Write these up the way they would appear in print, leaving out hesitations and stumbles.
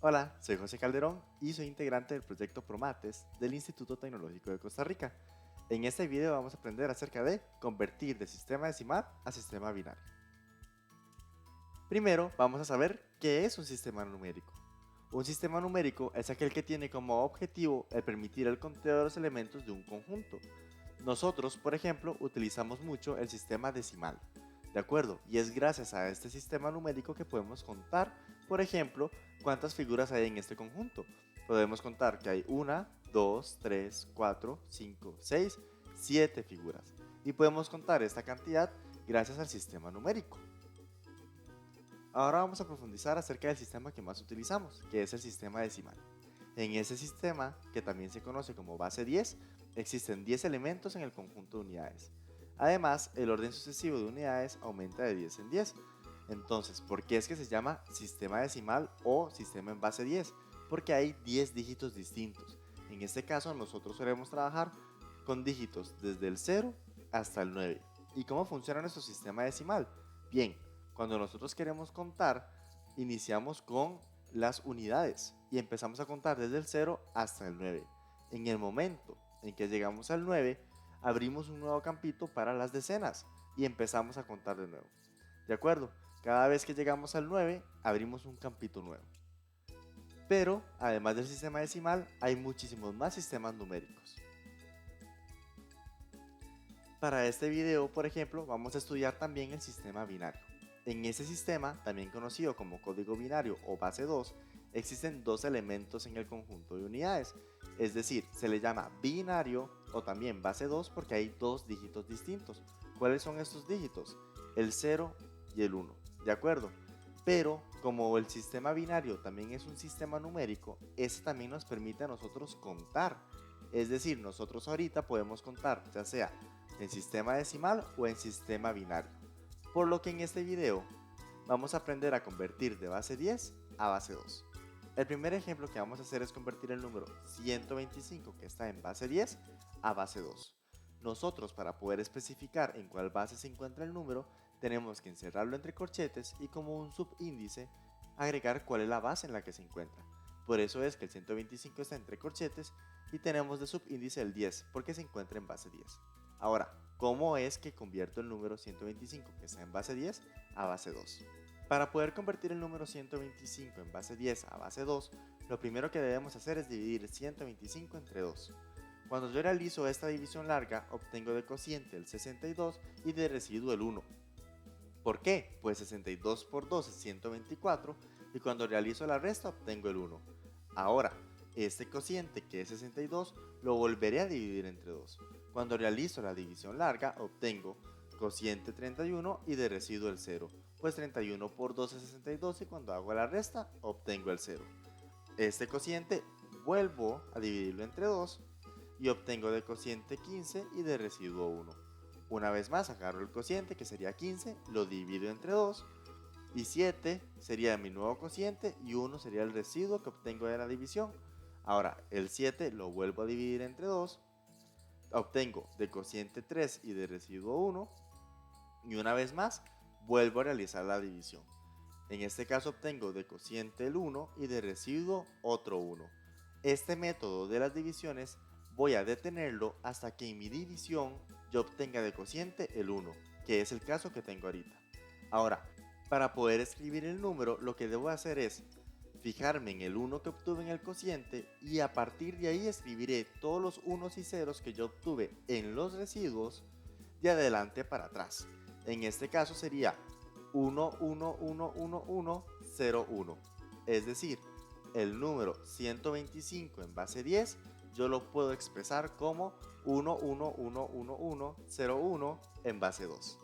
Hola, soy José Calderón y soy integrante del proyecto Promates del Instituto Tecnológico de Costa Rica. En este video vamos a aprender acerca de convertir de sistema decimal a sistema binario. Primero vamos a saber qué es un sistema numérico. Un sistema numérico es aquel que tiene como objetivo el permitir el conteo de los elementos de un conjunto. Nosotros, por ejemplo, utilizamos mucho el sistema decimal. ¿De acuerdo? Y es gracias a este sistema numérico que podemos contar, por ejemplo, cuántas figuras hay en este conjunto. Podemos contar que hay 1, 2, 3, 4, 5, 6, 7 figuras. Y podemos contar esta cantidad gracias al sistema numérico. Ahora vamos a profundizar acerca del sistema que más utilizamos, que es el sistema decimal. En ese sistema, que también se conoce como base 10, existen 10 elementos en el conjunto de unidades. Además, el orden sucesivo de unidades aumenta de 10 en 10. Entonces, ¿por qué es que se llama sistema decimal o sistema en base 10? Porque hay 10 dígitos distintos. En este caso, nosotros solemos trabajar con dígitos desde el 0 hasta el 9. ¿Y cómo funciona nuestro sistema decimal? Bien, cuando nosotros queremos contar, iniciamos con las unidades y empezamos a contar desde el 0 hasta el 9. En el momento en que llegamos al 9, abrimos un nuevo campito para las decenas y empezamos a contar de nuevo. ¿De acuerdo? Cada vez que llegamos al 9, abrimos un campito nuevo. Pero, además del sistema decimal, hay muchísimos más sistemas numéricos. Para este video, por ejemplo, vamos a estudiar también el sistema binario. En ese sistema, también conocido como código binario o base 2, existen dos elementos en el conjunto de unidades, es decir, se le llama binario o también base 2 porque hay dos dígitos distintos. ¿Cuáles son estos dígitos? El 0 y el 1, ¿de acuerdo? Pero como el sistema binario también es un sistema numérico, ese también nos permite a nosotros contar. Es decir, nosotros ahorita podemos contar ya sea en sistema decimal o en sistema binario. Por lo que en este video vamos a aprender a convertir de base 10 a base 2. El primer ejemplo que vamos a hacer es convertir el número 125 que está en base 10 a base 2. Nosotros, para poder especificar en cuál base se encuentra el número, tenemos que encerrarlo entre corchetes y como un subíndice agregar cuál es la base en la que se encuentra. Por eso es que el 125 está entre corchetes y tenemos de subíndice el 10 porque se encuentra en base 10. Ahora, ¿cómo es que convierto el número 125 que está en base 10 a base 2? Para poder convertir el número 125 en base 10 a base 2, lo primero que debemos hacer es dividir 125 entre 2. Cuando yo realizo esta división larga, obtengo de cociente el 62 y de residuo el 1. ¿Por qué? Pues 62 por 2 es 124 y cuando realizo la resta obtengo el 1. Ahora, este cociente que es 62 lo volveré a dividir entre 2. Cuando realizo la división larga obtengo cociente 31 y de residuo el 0, pues 31 por 2 es 62 y cuando hago la resta obtengo el 0. Este cociente vuelvo a dividirlo entre 2 y obtengo de cociente 15 y de residuo 1. Una vez más agarro el cociente que sería 15, lo divido entre 2 y 7 sería mi nuevo cociente y 1 sería el residuo que obtengo de la división. Ahora el 7 lo vuelvo a dividir entre 2, obtengo de cociente 3 y de residuo 1 y una vez más vuelvo a realizar la división. En este caso obtengo de cociente el 1 y de residuo otro 1. Este método de las divisiones voy a detenerlo hasta que en mi división yo obtenga de cociente el 1, que es el caso que tengo ahorita. Ahora, para poder escribir el número, lo que debo hacer es fijarme en el 1 que obtuve en el cociente y a partir de ahí escribiré todos los unos y ceros que yo obtuve en los residuos de adelante para atrás. En este caso sería 1, 1, 1, 1, 1, 0, 1. Es decir, el número 125 en base 10 yo lo puedo expresar como 1, 1, 1, 1, 1, 0, 1 en base 2.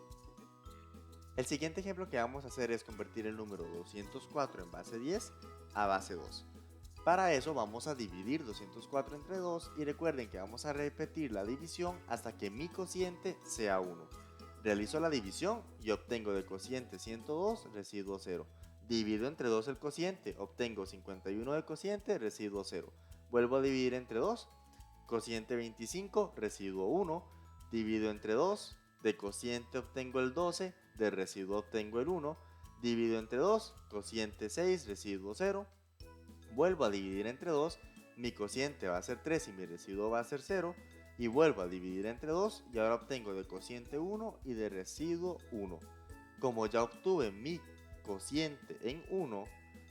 El siguiente ejemplo que vamos a hacer es convertir el número 204 en base 10 a base 2. Para eso vamos a dividir 204 entre 2 y recuerden que vamos a repetir la división hasta que mi cociente sea 1. Realizo la división y obtengo de cociente 102, residuo 0. Divido entre 2 el cociente, obtengo 51 de cociente, residuo 0. Vuelvo a dividir entre 2, cociente 25, residuo 1. Divido entre 2, de cociente obtengo el 12, de residuo obtengo el 1. Divido entre 2, cociente 6, residuo 0. Vuelvo a dividir entre 2, mi cociente va a ser 3 y mi residuo va a ser 0, y vuelvo a dividir entre 2 y ahora obtengo de cociente 1 y de residuo 1. Como ya obtuve mi cociente en 1,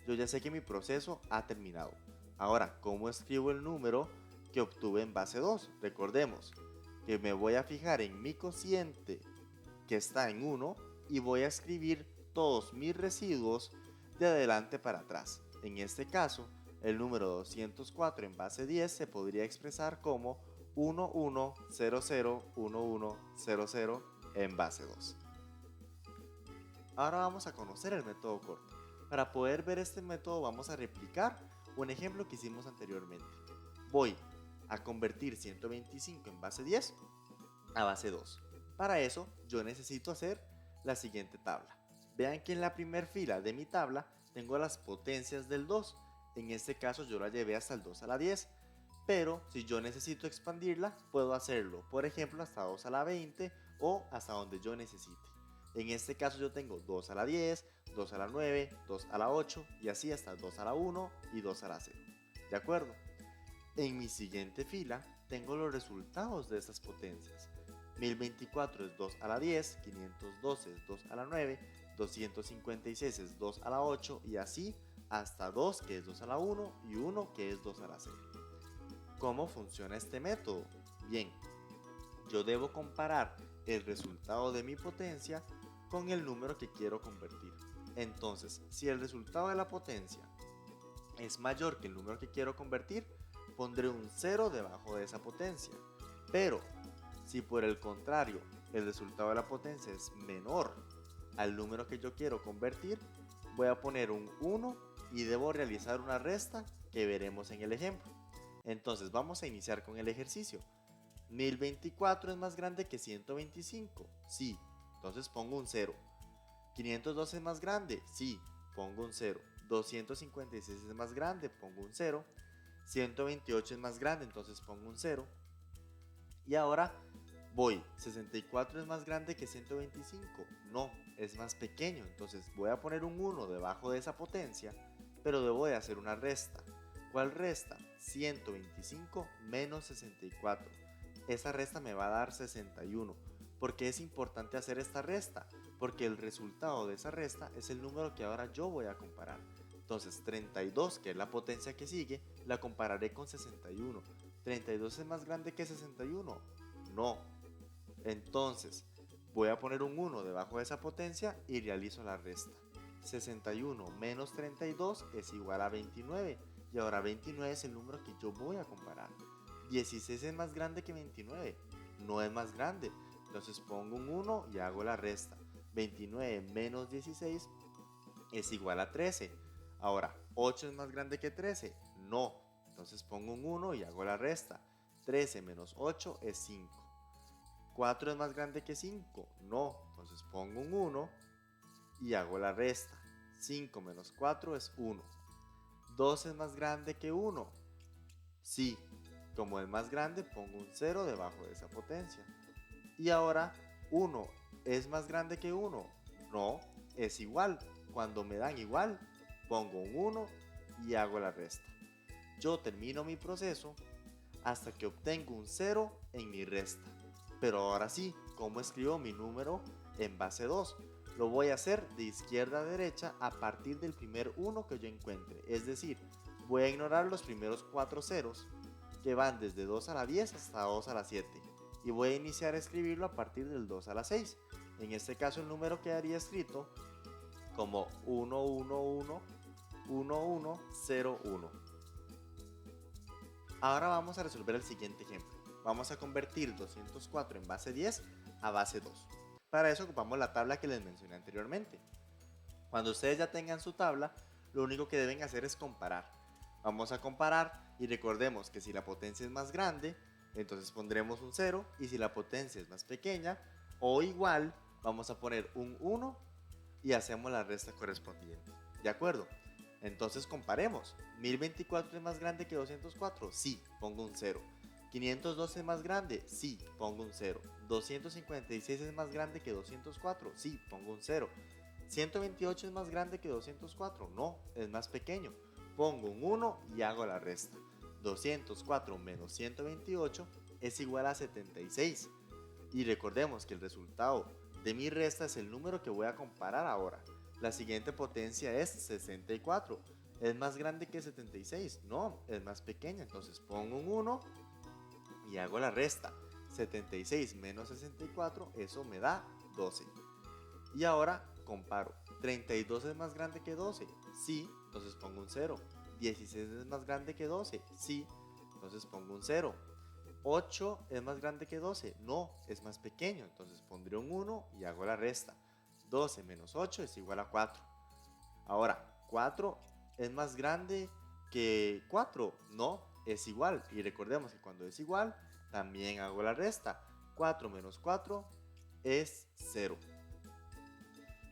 yo ya sé que mi proceso ha terminado. Ahora, ¿cómo escribo el número que obtuve en base 2? Recordemos que me voy a fijar en mi cociente que está en 1 y voy a escribir todos mis residuos de adelante para atrás. En este caso, el número 204 en base 10 se podría expresar como 11001100 en base 2. Ahora vamos a conocer el método corto. Para poder ver este método vamos a replicar un ejemplo que hicimos anteriormente. Voy a convertir 125 en base 10 a base 2. Para eso yo necesito hacer la siguiente tabla. Vean que en la primera fila de mi tabla tengo las potencias del 2. En este caso yo la llevé hasta el 2 a la 10. Pero si yo necesito expandirla, puedo hacerlo, por ejemplo, hasta 2 a la 20 o hasta donde yo necesite. En este caso yo tengo 2 a la 10, 2 a la 9, 2 a la 8 y así hasta 2 a la 1 y 2 a la 0. ¿De acuerdo? En mi siguiente fila tengo los resultados de estas potencias. 1024 es 2 a la 10, 512 es 2 a la 9, 256 es 2 a la 8 y así hasta 2 que es 2 a la 1 y 1 que es 2 a la 0. ¿Cómo funciona este método? Bien, yo debo comparar el resultado de mi potencia con el número que quiero convertir. Entonces, si el resultado de la potencia es mayor que el número que quiero convertir, pondré un 0 debajo de esa potencia. Pero, si por el contrario el resultado de la potencia es menor al número que yo quiero convertir, voy a poner un 1 y debo realizar una resta que veremos en el ejemplo. Entonces vamos a iniciar con el ejercicio. 1024 es más grande que 125, sí, entonces pongo un 0. 512 es más grande, sí, pongo un 0. 256 es más grande, pongo un 0. 128 es más grande, entonces pongo un 0. Y ahora voy, 64 es más grande que 125, no, es más pequeño, entonces voy a poner un 1 debajo de esa potencia, pero debo de hacer una resta. ¿Cuál resta? 125 menos 64. Esa resta me va a dar 61. ¿Por qué es importante hacer esta resta? Porque el resultado de esa resta es el número que ahora yo voy a comparar. Entonces 32, que es la potencia que sigue, la compararé con 61. ¿32 es más grande que 61? No. Entonces voy a poner un 1 debajo de esa potencia y realizo la resta. 61 menos 32 es igual a 29. Y ahora 29 es el número que yo voy a comparar. 16 es más grande que 29. No es más grande. Entonces pongo un 1 y hago la resta. 29 menos 16 es igual a 13. Ahora, 8 es más grande que 13. No. Entonces pongo un 1 y hago la resta. 13 menos 8 es 5. 4 es más grande que 5. No. Entonces pongo un 1 y hago la resta. 5 menos 4 es 1. 2 es más grande que 1. Sí, como es más grande pongo un 0 debajo de esa potencia. Y ahora 1 es más grande que 1. No, es igual. Cuando me dan igual, pongo un 1 y hago la resta. Yo termino mi proceso hasta que obtengo un 0 en mi resta. Pero ahora sí, ¿cómo escribo mi número en base 2? Lo voy a hacer de izquierda a derecha a partir del primer 1 que yo encuentre. Es decir, voy a ignorar los primeros 4 ceros que van desde 2 a la 10 hasta 2 a la 7. Y voy a iniciar a escribirlo a partir del 2 a la 6. En este caso el número quedaría escrito como 1111101. Ahora vamos a resolver el siguiente ejemplo. Vamos a convertir 204 en base 10 a base 2. Para eso ocupamos la tabla que les mencioné anteriormente. Cuando ustedes ya tengan su tabla, lo único que deben hacer es comparar. Vamos a comparar y recordemos que si la potencia es más grande, entonces pondremos un 0 y si la potencia es más pequeña o igual, vamos a poner un 1 y hacemos la resta correspondiente. ¿De acuerdo? Entonces comparemos. 1024 es más grande que 204, sí, pongo un 0. 512 es más grande, sí, pongo un 0. 256 es más grande que 204, sí, pongo un 0. 128 es más grande que 204, no, es más pequeño, pongo un 1 y hago la resta. 204 menos 128 es igual a 76. Y recordemos que el resultado de mi resta es el número que voy a comparar ahora. La siguiente potencia es 64. ¿Es más grande que 76? No, es más pequeña. Entonces pongo un 1 y hago la resta. 76 menos 64, eso me da 12. Y ahora comparo. 32 es más grande que 12. Sí, entonces pongo un 0. 16 es más grande que 12. Sí, entonces pongo un 0. 8 es más grande que 12. No, es más pequeño. Entonces pondré un 1 y hago la resta. 12 menos 8 es igual a 4. Ahora, 4 es más grande que 4. No, es igual. Y recordemos que cuando es igual, también hago la resta. 4 menos 4 es 0.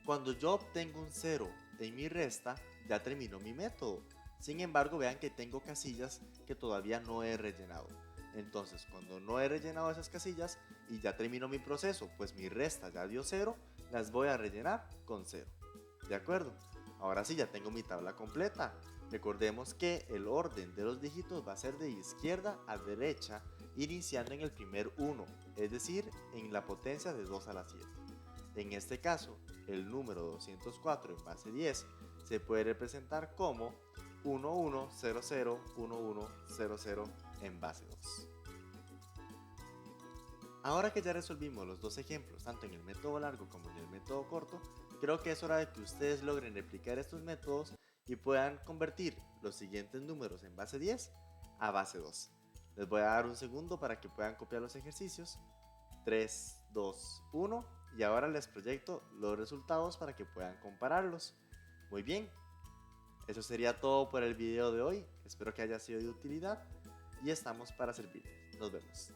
Cuando yo obtengo un 0 en mi resta, ya terminó mi método. Sin embargo, vean que tengo casillas que todavía no he rellenado. Entonces, cuando no he rellenado esas casillas y ya terminó mi proceso, pues mi resta ya dio 0, las voy a rellenar con 0. ¿De acuerdo? Ahora sí, ya tengo mi tabla completa. Recordemos que el orden de los dígitos va a ser de izquierda a derecha, iniciando en el primer 1, es decir, en la potencia de 2 a la 7. En este caso, el número 204 en base 10 se puede representar como 11001100 en base 2. Ahora que ya resolvimos los dos ejemplos, tanto en el método largo como en el método corto, creo que es hora de que ustedes logren replicar estos métodos y puedan convertir los siguientes números en base 10 a base 2. Les voy a dar un segundo para que puedan copiar los ejercicios. 3, 2, 1 y ahora les proyecto los resultados para que puedan compararlos. Muy bien, eso sería todo por el video de hoy. Espero que haya sido de utilidad y estamos para servirles. Nos vemos.